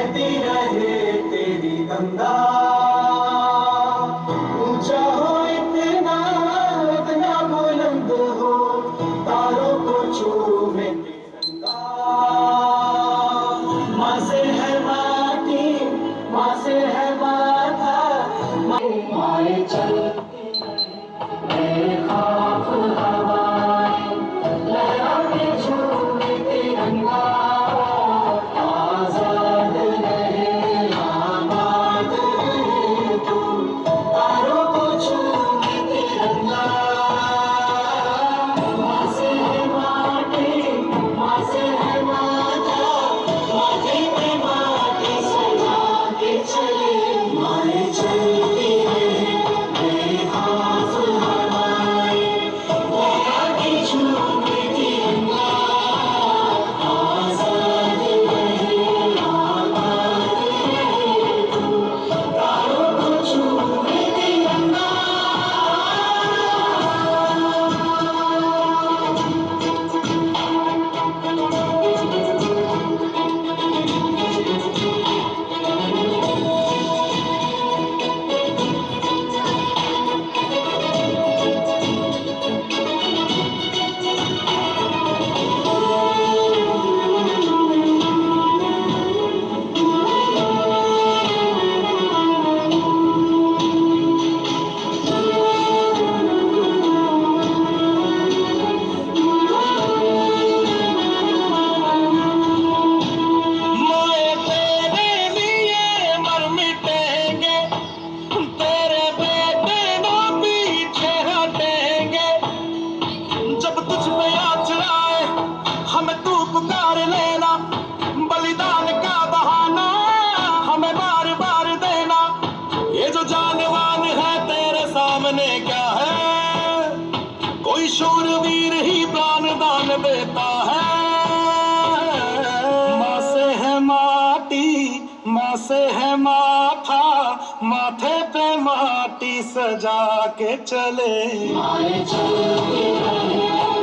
बहती रहे तेरी गंगा। ऊंचा हो इतना, इतना बुलंद हो, तारों को चूमे तिरंगा। माँ से है माटी, माँ से है माथा, माए चलती बेखौफ हवाएं, लहराते झूमे तिरंगा। आजाद रहे आबाद रहे तू, तारों को चूमे तिरंगा। माँ से है माटी, माँ से है माथा, माथे पे माटी सजा के चले। माए चलती रहे बेखौफ हवाएं, लहराते झूमे तिरंगा। आजाद रहे आबाद रहे तू, तारों को चूमे तिरंगा। माए तेरे लिए मर मिटेंगे, तेरे बेटे ना पीछे हटेंगे। जब तुझ पे आँच आए हमें तू पुकार लेना, बलिदान का बहाना हमें बार बार देना। ये जो जानवान है तेरे सामने क्या है, कोई शूरवीर ही प्राण दान देता है। माँ से है माटी, माँ से है माथा, माथे पे माटी सजा के चले। माए चलती रहे